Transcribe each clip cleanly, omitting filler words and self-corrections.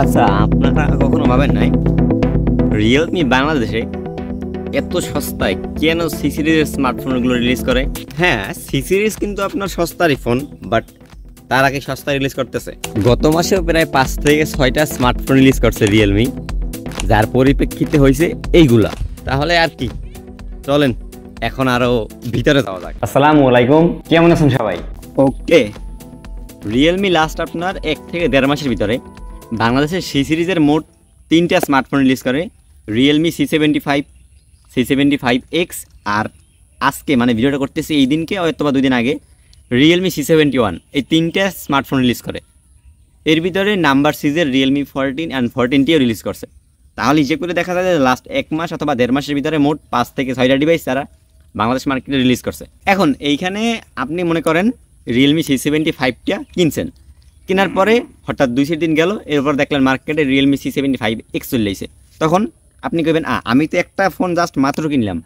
আচ্ছা, আপনারা কখনো ভাবেন নাই রিয়েলমি বাংলাদেশে এত সস্তায় কেন সি সিরিজের স্মার্টফোনগুলো রিলিজ করে? হ্যাঁ, সি সিরিজ কিন্তু আপনার সস্তারই ফোন, বাট তার আগে সস্তা রিলিজ করতেছে। গত মাসেও প্রায় 5 থেকে 6টা স্মার্টফোন রিলিজ করছে রিয়েলমি, যার পরিপ্রেক্ষিতে হয়েছে এইগুলা। তাহলে আর কি, চলেন এখন আরো ভিতরে যাওয়া যাক। আসসালামু আলাইকুম, কেমন আছেন সবাই? ওকে, রিয়েলমি লাস্ট আপনার 1 থেকে 1.5 মাসের ভিতরে বাংলাদেশের সি সিরিজের মোট 3টা স্মার্টফোন রিলিজ করে। রিয়েলমি C75, C75X, আর আজকে মানে ভিডিওটা করতেছি এই দিনকে হয়তো বা 2 দিন আগে রিয়েলমি C71। এই 3টা স্মার্টফোন রিলিজ করে। এর ভিতরে নাম্বার সিরিজের রিয়েলমি 14 অ্যান্ড 14Tও রিলিজ করছে। তাহলে যে করে দেখা যায় যে লাস্ট 1 মাস অথবা 1.5 মাসের ভিতরে মোট 5 থেকে 6টা ডিভাইস তারা বাংলাদেশ মার্কেটে রিলিজ করছে। এখন এইখানে আপনি মনে করেন রিয়েলমি C75টা কিনছেন, কেনার পরে হঠাৎ 2-3 দিন গেল, এরপর দেখলেন মার্কেটে রিয়েলমি C75X চলে এসেছে। তখন আপনি কইবেন আমি তো একটা ফোন জাস্ট মাত্র কিনলাম,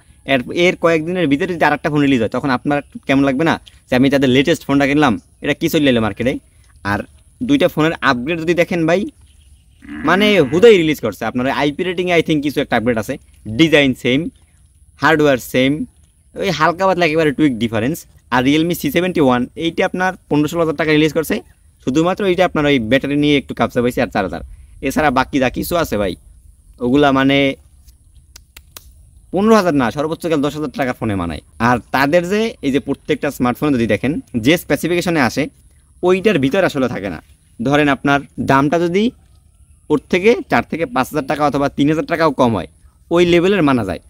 এর কয়েকদিনের ভিতরে যদি আরেকটা ফোন রিলিজ হয় তখন আপনার কেমন লাগবে না যে আমি তাদের লেটেস্ট ফোনটা কিনলাম, এটা কী চলে এলো মার্কেটে। আর 2টা ফোনের আপগ্রেড যদি দেখেন ভাই, মানে হুদাই রিলিজ করছে। আপনার আইপি রেটিংয়ে আই থিঙ্ক কিছু একটা আপগ্রেড আছে, ডিজাইন সেম, হার্ডওয়্যার সেম, ওই হালকা পাতলা একেবারে টুইক ডিফারেন্স। আর রিয়েলমি C71 এইটা আপনার 15-16 হাজার টাকা রিলিজ করছে, শুধুমাত্র এইটা আপনার ওই ব্যাটারি নিয়ে একটু কাপসা পাইছে আর 4,000। এছাড়া বাকি যা কিছু আছে ভাই, ওগুলা মানে 15,000 না, সর্বোচ্চ গেলে 10,000 টাকার ফোনে মানায়। আর তাদের যে এই যে প্রত্যেকটা স্মার্টফোনে যদি দেখেন যে স্পেসিফিকেশনে আসে ওইটার ভিতরে আসলে থাকে না। ধরেন আপনার দামটা যদি ওর থেকে 4 থেকে 5,000 টাকা অথবা 3,000 টাকাও কম হয়, ওই লেভেলের মানা যায়।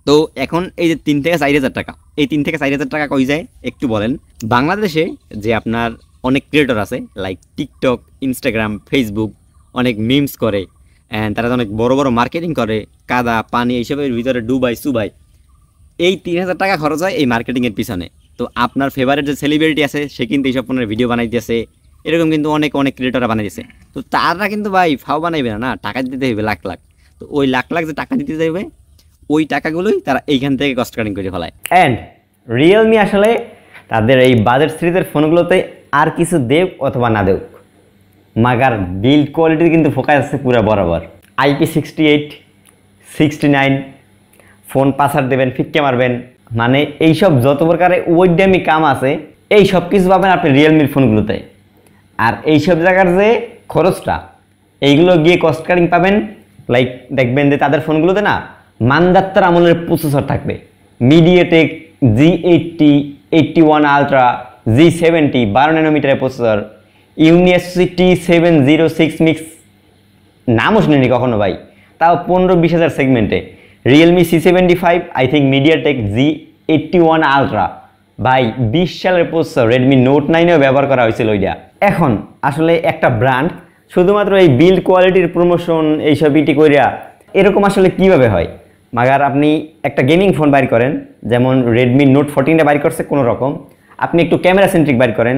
তো এখন এই যে 3 থেকে 4,000 টাকা, এই 3 থেকে 4,000 টাকা কই যায় একটু বলেন। বাংলাদেশে যে আপনার অনেক ক্রিয়েটর আছে লাইক টিকটক, ইনস্টাগ্রাম, ফেসবুক, অনেক মিমস করে অ্যান্ড তারা অনেক বড় বড় মার্কেটিং করে, কাদা পানি এইসবের ভিতরে ডুবাই সুবাই। এই 3,000 টাকা খরচ হয় এই মার্কেটিংয়ের পিছনে। তো আপনার ফেভারিট যে সেলিব্রিটি আছে সে কিন্তু এইসব ফোনের ভিডিও বানাইতেছে, এরকম কিন্তু অনেক অনেক ক্রিয়েটররা বানাইছে। তো তারা কিন্তু ভাই ফাও বানাইবে না, টাকা দিতে হবে লাখ লাখ। তো ওই লাখ লাখ যে টাকা দিতে যাবে ওই টাকাগুলোই তারা এইখান থেকে কস্ট কাটিং করে ফেলায়। অ্যান্ড রিয়েলমি আসলে তাদের এই বাজেট সিরিজের ফোনগুলোতে আর কিছু দেব অথবা না দেব, মাগার বিল্ড কোয়ালিটি কিন্তু ফোকাস আছে পুরো বরাবর। IP68, 69 ফোন পাসার দেবেন, ফিক্কে মারবেন, মানে এইসব যত প্রকারে ওইডামি কাম আছে এই সব কিছু পাবেন আপনি রিয়েলমির ফোনগুলোতে। আর এইসব জায়গার যে খরচটা এইগুলো গিয়ে কস্ট কাটিং পাবেন। লাইক দেখবেন যে তাদের ফোনগুলোতে না মানদাত্তার আমলের প্রসেসর থাকবে, মিডিয়াটেক G80, 81 আলট্রা, G70 12 ন্যানোমিটারের প্রসেসর, ইউনিএসসি T706 মিক্স, নামও শুনিনি কখনো ভাই, তাও 15-20 হাজার সেগমেন্টে। Realme C75 I think MediaTek G81 ultra, ভাই 20 সালের প্রসেসর, রেডমি নোট 9-এও ব্যবহার করা হয়েছিল ওইটা। এখন আসলে একটা ব্র্যান্ড শুধুমাত্র এই বিল্ড কোয়ালিটির প্রমোশন এইসব ইটি কইরা এরকম আসলে কিভাবে হয়? মাগার আপনি একটা গেমিং ফোন বাইর করেন, যেমন রেডমি নোট 14টা বাইর করছে কোনো রকম, আপনি একটু ক্যামেরা সেন্ট্রিক বাইর করেন,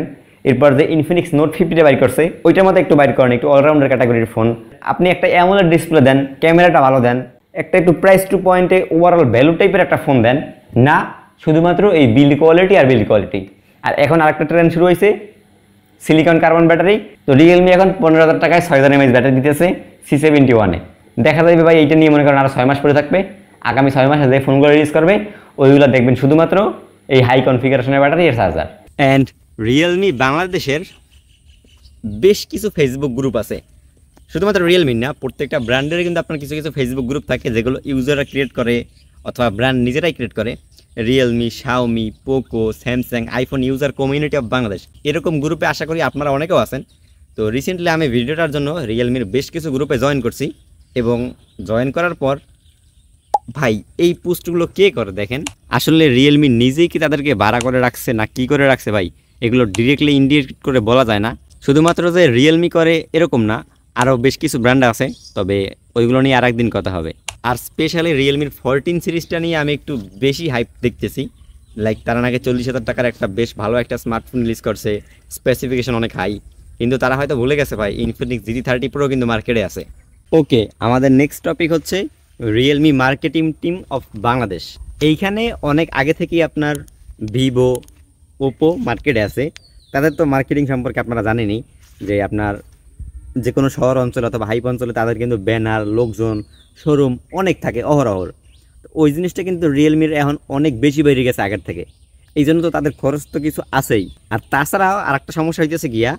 এরপর যে ইনফিনিক্স নোট 50টা বাইর করছে ওইটার মধ্যে একটু বাইর করেন, একটু অলরাউন্ডার ক্যাটাগরির ফোন। আপনি একটা অ্যামোলেড ডিসপ্লে দেন, ক্যামেরাটা ভালো দেন, একটা একটু প্রাইস টু পয়েন্টে ওভারঅল ভ্যালু টাইপের একটা ফোন দেন না, শুধুমাত্র এই বিল্ড কোয়ালিটি আর বিল্ড কোয়ালিটি। আর এখন আরেকটা ট্রেন্ড শুরু হয়েছে সিলিকন কার্বন ব্যাটারি। তো রিয়েলমি এখন 15,000 টাকায় 6,000 mAh ব্যাটারি দিতেছে C71-এ। দেখা যাবে ভাই এইটা নিয়ে মনে করেন আরও 6 মাস পরে থাকবে। আগামী 6 মাসে যে ফোনগুলো রিলিজ করবে ওইগুলো দেখবেন শুধুমাত্র এই হাই কনফিগারেশনের ব্যাটারি এর চার্জার। অ্যান্ড রিয়েলমি বাংলাদেশের বেশ কিছু ফেসবুক গ্রুপ আছে, শুধুমাত্র রিয়েলমি না, প্রত্যেকটা ব্র্যান্ডের কিন্তু আপনার কিছু কিছু ফেসবুক গ্রুপ থাকে যেগুলো ইউজাররা ক্রিয়েট করে অথবা ব্র্যান্ড নিজেরাই ক্রিয়েট করে। Realme, Xiaomi, Poco, Samsung, iPhone user community of Bangladesh, এরকম গ্রুপে আশা করি আপনারা অনেকেও আছেন। তো রিসেন্টলি আমি ভিডিওটার জন্য রিয়েলমির বেশ কিছু গ্রুপে জয়েন করছি, এবং জয়েন করার পর ভাই এই পোস্টগুলো কে করে দেখেন, আসলে রিয়েলমি নিজেই কি তাদেরকে ভাড়া করে রাখছে না কি করে রাখছে ভাই, এগুলো ডিরেক্টলি ইন্ডিকেট করে বলা যায় না। শুধুমাত্র যে রিয়েলমি করে এরকম না, আরও বেশ কিছু ব্র্যান্ড আছে, তবে ওইগুলো নিয়ে আর একদিন কথা হবে। আর স্পেশালি রিয়েলমির 14 সিরিজটা নিয়ে আমি একটু বেশি হাইপ দেখতেছি। লাইক তারা নাকি 40,000 টাকার একটা বেশ ভালো একটা স্মার্টফোন রিলিজ করছে, স্পেসিফিকেশন অনেক হাই, কিন্তু তারা হয়তো ভুলে গেছে ভাই ইনফিনিক্স GT30 Pro কিন্তু মার্কেটে আছে। ওকে, আমাদের নেক্সট টপিক হচ্ছে Realme marketing team of Bangladesh. এইখানে অনেক আগে থেকেই আপনার ভিভো, ওপো মার্কেটে আছে। তাদের তো মার্কেটিং সম্পর্কে আপনারা জানেনই যে আপনার যে কোনো শহর অঞ্চলে অথবা হাইপ অঞ্চলে তাদের কিন্তু ব্যানার, লোকজন, শোরুম অনেক থাকে অহরহর। তো ওই জিনিসটা কিন্তু রিয়েলমির এখন অনেক বেশি বেড়ে গেছে আগের থেকে। এই জন্য তো তাদের খরচ তো কিছু আছেই। আর তাছাড়াও আর একটা সমস্যা হইতেছে গিয়া,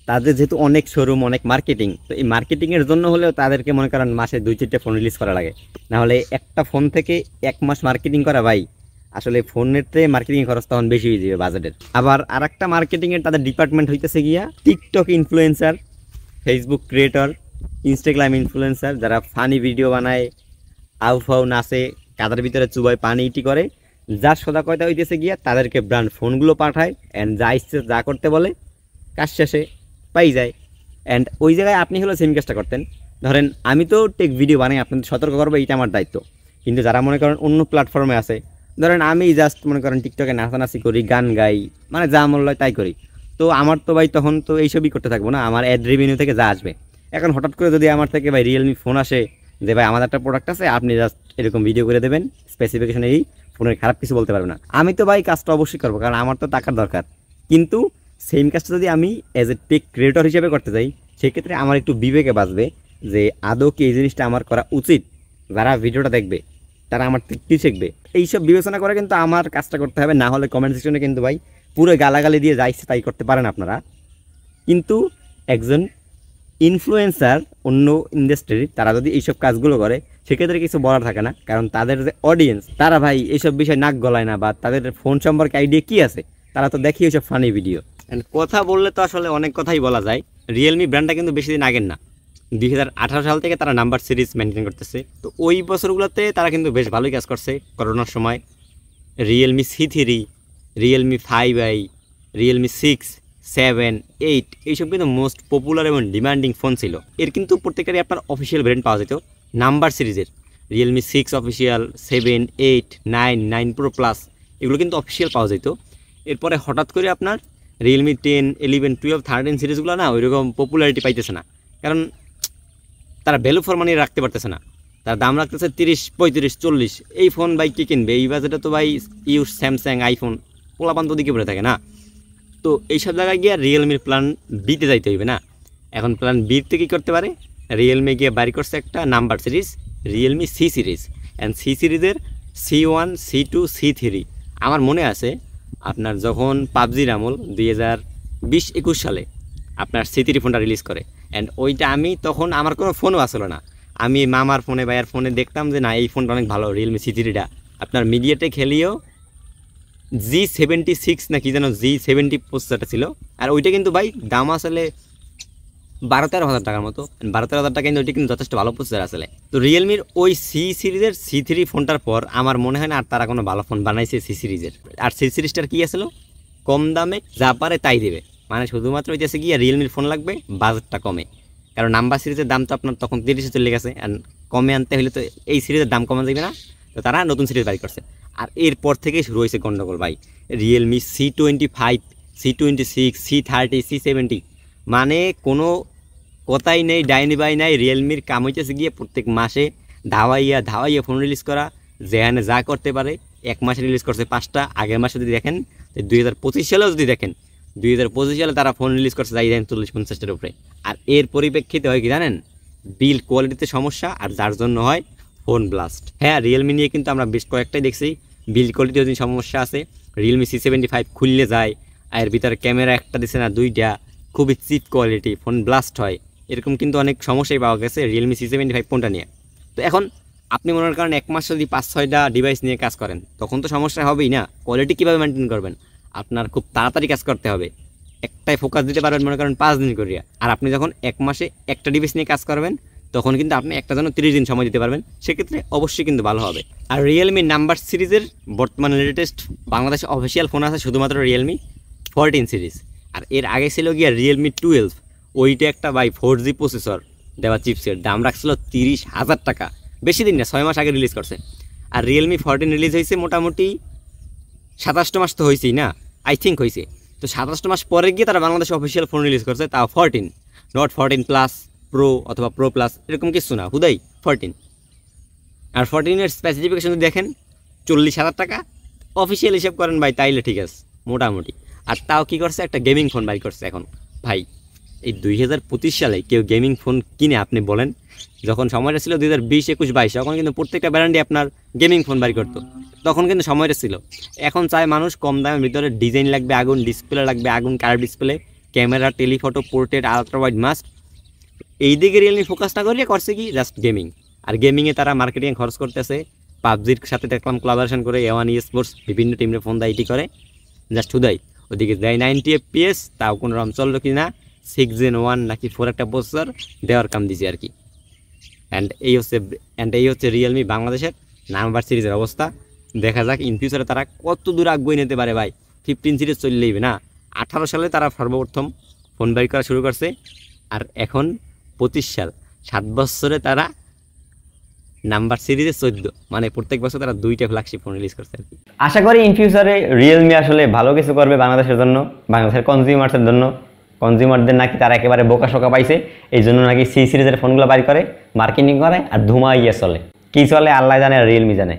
তাদের যেহেতু অনেক শোরুম, অনেক মার্কেটিং, তো এই মার্কেটিংয়ের জন্য হলেও তাদেরকে মনে করেন মাসে 2-4টা ফোন রিলিজ করা লাগে। নাহলে একটা ফোন থেকে 1 মাস মার্কেটিং করা ভাই, আসলে ফোনের থেকে মার্কেটিং খরচ তখন বেশি হয়ে যাবে বাজেটের। আবার আর একটা মার্কেটিংয়ের তাদের ডিপার্টমেন্ট হইতেছে গিয়া TikTok influencer, Facebook creator, Instagram influencer, যারা ফানি ভিডিও বানায়, আউফাউ নাচে, কাদার ভিতরে চুবায় পানি ইটি করে, যার সদা কয়টা হইতেছে গিয়া তাদেরকে ব্র্যান্ড ফোনগুলো পাঠায় অ্যান্ড যা ইচ্ছে যা করতে বলে কাজ শেষে পাই যায়। অ্যান্ড ওই জায়গায় আপনি হলো সেম কাজটা করতেন। ধরেন আমি তো টেক ভিডিও বানাই, আপনাদের সতর্ক করবো, এইটা আমার দায়িত্ব। কিন্তু যারা মনে করেন অন্য প্ল্যাটফর্মে আছে, ধরেন আমি জাস্ট মনে করেন টিকটকে নাচানাচি করি, গান গাই, মানে যা মনে হয় তাই করি, তো আমার তো ভাই তখন তো এইসবই করতে থাকবো না, আমার অ্যাড রেভিনিউ থেকে যা আসবে। এখন হঠাৎ করে যদি আমার থেকে ভাই রিয়েলমি ফোন আসে যে ভাই আমাদের একটা প্রোডাক্ট আছে, আপনি জাস্ট এরকম ভিডিও করে দেবেন, স্পেসিফিকেশন এই, ফোনের খারাপ কিছু বলতে পারবে না, আমি তো ভাই কাজটা অবশ্যই করবো, কারণ আমার তো টাকার দরকার। কিন্তু সেম কাজটা যদি আমি অ্যাজ এ টেক ক্রিয়েটর হিসেবে করতে চাই, সেক্ষেত্রে আমার একটু বিবেকে বাঁচবে যে আদৌ কি এই জিনিসটা আমার করা উচিত, যারা ভিডিওটা দেখবে তারা আমার থেকে কী শিখবে, এইসব বিবেচনা করে কিন্তু আমার কাজটা করতে হবে। না হলে কমেন্ট সেকশনে কিন্তু ভাই পুরো গালাগালি দিয়ে যাইছে তাই করতে পারেন আপনারা। কিন্তু একজন ইনফ্লুয়েন্সার অন্য ইন্ডাস্ট্রির তারা যদি এইসব কাজগুলো করে, সেক্ষেত্রে কিছু বলার থাকে না, কারণ তাদের যে অডিয়েন্স তারা ভাই এইসব বিষয় নাক গলায় না, বা তাদের ফোন সম্পর্কে আইডিয়া কী আছে, তারা তো দেখি এইসব ফানি ভিডিও। অ্যান্ড কথা বললে তো আসলে অনেক কথাই বলা যায়। রিয়েলমি ব্র্যান্ডটা কিন্তু বেশি দিন আগের না, 2018 সাল থেকে তারা নাম্বার সিরিজ মেনটেন করতেছে। তো ওই বছরগুলোতে তারা কিন্তু বেশ ভালোই কাজ করছে। করোনার সময় Realme C3, Realme 5i, Realme 6, 7, 8 এইসব কিন্তু মোস্ট পপুলার এবং ডিমান্ডিং ফোন ছিল। এর কিন্তু প্রত্যেকেরই আপনার অফিসিয়াল ব্র্যান্ড পাওয়া যেত নাম্বার সিরিজের। রিয়েলমি 6 অফিসিয়াল, 7, 8, 9, 9 Pro Plus এগুলো কিন্তু অফিসিয়াল পাওয়া যেত। এরপরে হঠাৎ করে আপনার রিয়েলমি 10, 11, 12, 13 সিরিজগুলো না ওইরকম পপুলারিটি পাইতেছে না, কারণ তারা ভ্যালু ফর মানি রাখতে পারতেছে না। তার দাম রাখতেছে 30, 35, 40। এই ফোন ভাই কে কিনবে এই বাজেটে? তো ভাই ইউজ স্যামসাং, আইফোন, পোলাপান তো দিকে পড়ে থাকে না। তো এইসব জায়গায় গিয়ে রিয়েলমির প্ল্যান বিতে যাইতে হইবে না। এখন প্ল্যান বিতে কী করতে পারে, রিয়েলমি গিয়ে বাড়ি করছে একটা number series, Realme C series. And C সিরিজের C1, C2, C3 আমার মনে আছে আপনার যখন পাবজির আমল 2020-21 সালে আপনার C3 ফোনটা রিলিজ করে। অ্যান্ড ওইটা আমি তখন আমার কোনো ফোনও আসলো না, আমি মামার ফোনে ভাইয়ার ফোনে দেখতাম যে না এই ফোনটা অনেক ভালো, রিয়েলমি C3টা আপনার মিডিয়াটেক হেলিও G76 না কি যেন G70 প্রসেসরটা ছিল। আর ওইটা কিন্তু ভাই দাম আসলে 12-13 হাজার টাকার মতো, 12-13 হাজার টাকা, কিন্তু ওইটা কিন্তু যথেষ্ট ভালো প্রসেসর আসলে। তো রিয়েলমির ওই C সিরিজের C3 ফোনটার পর আমার মনে হয় না আর তারা কোনো ভালো ফোন বানাইছে C সিরিজের। আর C সিরিজটার কী আসলো, কম দামে যা পারে তাই দেবে, মানে শুধুমাত্র ওইটাছে গিয়ে রিয়েলমির ফোন লাগবে বাজেটটা কমে। কারণ নাম্বার সিরিজের দাম তো আপনার তখন 30-এ চলে গেছে, আর কমে আনতে হলে তো এই সিরিজের দাম কমে যাবে না, তো তারা নতুন সিরিজ বাড়ি করছে। আর এরপর থেকেই শুরু হয়েছে গন্ডগোল ভাই। Realme C25, C26, C30, C70 মানে কোনো কথাই নেই, ডাইনি বাই নাই। রিয়েলমির কাম হইতেছে গিয়ে প্রত্যেক মাসে ধাওয়াইয়া ফোন রিলিজ করা, যেখানে যা করতে পারে। 1 মাসে রিলিজ করছে 5টা, আগের মাসে যদি দেখেন 2025 সালেও যদি দেখেন 2025 সালে তারা ফোন রিলিজ করছে যাই দেন 40-50টার উপরে। আর এর পরিপ্রেক্ষিতে হয় কি জানেন, বিল কোয়ালিটিতে সমস্যা, আর যার জন্য হয় ফোন ব্লাস্ট। হ্যাঁ, রিয়েলমি নিয়ে কিন্তু আমরা বেশ কয়েকটাই দেখছি বিল কোয়ালিটির যদি সমস্যা আছে। রিয়েলমি C75 খুললে যায়, আর এর ভিতরে ক্যামেরা একটা দিছে না 2টা, খুবই চিপ কোয়ালিটি, ফোন ব্লাস্ট হয়, এরকম কিন্তু অনেক সমস্যাই পাওয়া গেছে রিয়েলমি C75 ফোনটা নিয়ে। তো এখন আপনি মনে করেন 1 মাস যদি 5-6টা ডিভাইস নিয়ে কাজ করেন, তখন তো সমস্যা হবেই না। কোয়ালিটি কীভাবে মেনটেন করবেন, আপনার খুব তাড়াতাড়ি কাজ করতে হবে, একটাই ফোকাস দিতে পারবেন মনে করেন 5 দিন করিয়া। আর আপনি যখন 1 মাসে একটা ডিভাইস নিয়ে কাজ করবেন, তখন কিন্তু আপনি একটা জন্য 30 দিন সময় দিতে পারবেন, সেক্ষেত্রে অবশ্যই কিন্তু ভালো হবে। আর রিয়েলমি নাম্বার সিরিজের বর্তমানে লেটেস্ট বাংলাদেশে অফিসিয়াল ফোন আছে শুধুমাত্র রিয়েলমি 14 সিরিজ। আর এর আগে ছিল গিয়া রিয়েলমি 12, ওইটা একটা বাই 4G প্রসেসর দেওয়া চিপসের, দাম রাখছিল 30,000 টাকা। বেশি দিন না, 6 মাস আগে রিলিজ করছে। আর রিয়েলমি 14 রিলিজ হয়েছে মোটামুটি 27 মাস তো হয়েছেই না, আই থিঙ্ক হয়েছে। তো 27 মাস পরে গিয়ে তারা বাংলাদেশে অফিসিয়াল ফোন রিলিজ করছে, তাও 14, নট 14 প্লাস প্রো অথবা প্রো প্লাস, এরকম কিছু না, হুদাই 14। আর 14-এর স্পেসিফিকেশন যদি দেখেন 40,000 টাকা, অফিসিয়াল হিসেব করেন ভাই, তাইলে ঠিক আছে মোটামুটি। আর তাও কী করছে, একটা গেমিং ফোন বাই করছে। এখন ভাই এই 2025 সালে কেউ গেমিং ফোন কিনে আপনি বলেন, যখন সময়টা ছিল 2020, 21, 22, তখন কিন্তু প্রত্যেকটা ব্র্যান্ডই আপনার গেমিং ফোন বাড়ি করতো, তখন কিন্তু সময়টা ছিল। এখন চায় মানুষ কম দামের ভিতরে ডিজাইন লাগবে আগুন, ডিসপ্লে লাগবে আগুন, curve display, camera, telephoto, portrait, ultra wide must. এই দিকে রিয়েলমি ফোকাস না করিয়ে করছে কি জাস্ট গেমিং। আর গেমিংয়ে তারা মার্কেটিং খরচ করতেছে, পাবজির সাথে দেখলাম কোলাবোরেশন করে A1 eSports বিভিন্ন টিমের ফোন দেয়, এটি করে জাস্ট হুদাই। ওদিকে দেয় 90 FPS, তাও কোনো রকম চললো কি না, 6 Gen 1 নাকি 4 একটা প্রসেসর দেওয়ার কাম দিছে আর কি। অ্যান্ড এই হচ্ছে রিয়েলমি বাংলাদেশের নাম্বার সিরিজের অবস্থা। দেখা যাক ইন ফিউচারে তারা কত দূর আগুয়ে নিতে পারে ভাই। 15 সিরিজ চললেই না, 18 সালে তারা সর্বপ্রথম ফোন বের করা শুরু করছে, আর এখন 25 সাল, 7 বছরে তারা নাম্বার সিরিজে 14, মানে প্রত্যেক বছর তারা 2টা ফ্ল্যাগশিপ ফোন রিলিজ করছে আর কি। আশা করি ইন ফিউচারে রিয়েলমি আসলে ভালো কিছু করবে বাংলাদেশের জন্য, বাংলাদেশের কনজিউমার্সের জন্য। কনজিউমারদের নাকি তারা একেবারে বোকা পাইছে, এই জন্য নাকি সি সিরিজের ফোনগুলো বাড়ি করে, মার্কেটিং করে আর ধুমাইয়া চলে। কি চলে আল্লাহ জানে আর রিয়েলমি জানে।